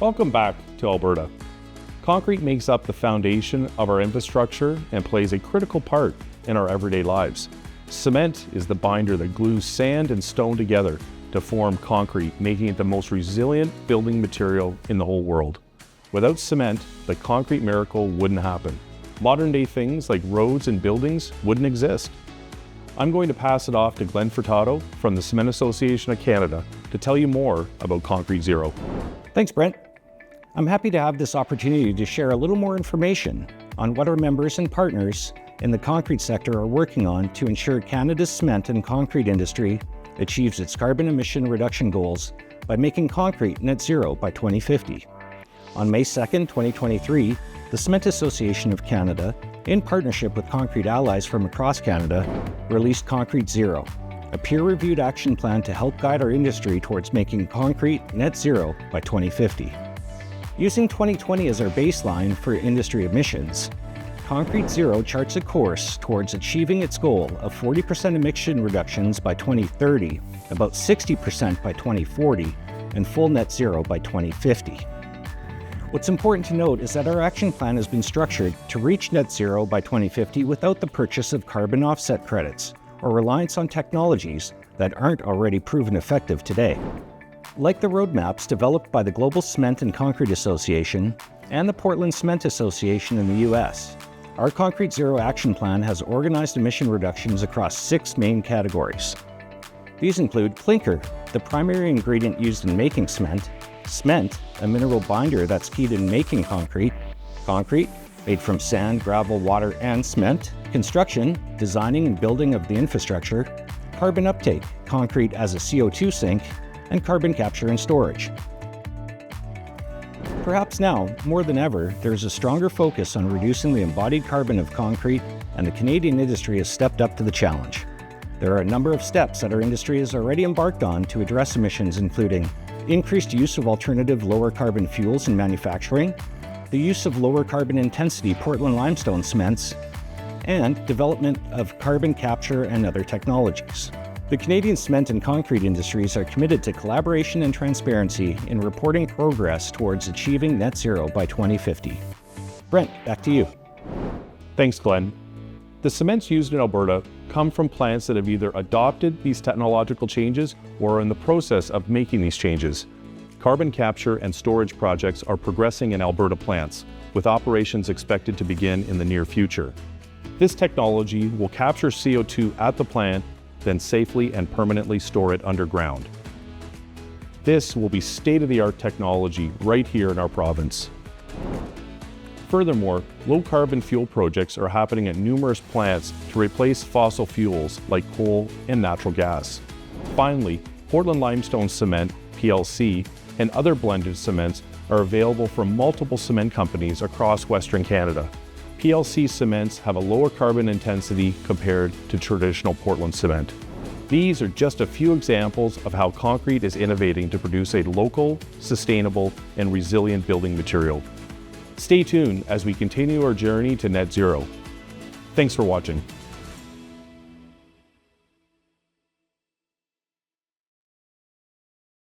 Welcome back to Alberta. Concrete makes up the foundation of our infrastructure and plays a critical part in our everyday lives. Cement is the binder that glues sand and stone together to form concrete, making it the most resilient building material in the whole world. Without cement, the concrete miracle wouldn't happen. Modern day things like roads and buildings wouldn't exist. I'm going to pass it off to Glenn Furtado from the Cement Association of Canada to tell you more about Concrete Zero. Thanks, Brent. I'm happy to have this opportunity to share a little more information on what our members and partners in the concrete sector are working on to ensure Canada's cement and concrete industry achieves its carbon emission reduction goals by making concrete net zero by 2050. On May 2nd, 2023, the Cement Association of Canada, in partnership with concrete allies from across Canada, released Concrete Zero, a peer-reviewed action plan to help guide our industry towards making concrete net zero by 2050. Using 2020 as our baseline for industry emissions, Concrete Zero charts a course towards achieving its goal of 40% emission reductions by 2030, about 60% by 2040, and full net zero by 2050. What's important to note is that our action plan has been structured to reach net zero by 2050 without the purchase of carbon offset credits or reliance on technologies that aren't already proven effective today. Like the roadmaps developed by the Global Cement and Concrete Association and the Portland Cement Association in the US, our Concrete Zero action plan has organized emission reductions across 6 main categories. These include clinker, the primary ingredient used in making cement, a mineral binder that's key in making concrete, made from sand, gravel, water, and cement, construction, designing and building of the infrastructure, carbon uptake, concrete as a CO2 sink, and carbon capture and storage. Perhaps now, more than ever, there's a stronger focus on reducing the embodied carbon of concrete, and the Canadian industry has stepped up to the challenge. There are a number of steps that our industry has already embarked on to address emissions, including increased use of alternative lower carbon fuels in manufacturing, the use of lower carbon intensity Portland limestone cements, and development of carbon capture and other technologies. The Canadian cement and concrete industries are committed to collaboration and transparency in reporting progress towards achieving net zero by 2050. Brent, back to you. Thanks, Glenn. The cements used in Alberta come from plants that have either adopted these technological changes or are in the process of making these changes. Carbon capture and storage projects are progressing in Alberta plants, with operations expected to begin in the near future. This technology will capture CO2 at the plant, then safely and permanently store it underground. This will be state-of-the-art technology right here in our province. Furthermore, low-carbon fuel projects are happening at numerous plants to replace fossil fuels like coal and natural gas. Finally, Portland Limestone Cement, PLC, and other blended cements are available from multiple cement companies across Western Canada. PLC cements have a lower carbon intensity compared to traditional Portland cement. These are just a few examples of how concrete is innovating to produce a local, sustainable, and resilient building material. Stay tuned as we continue our journey to net zero. Thanks for watching.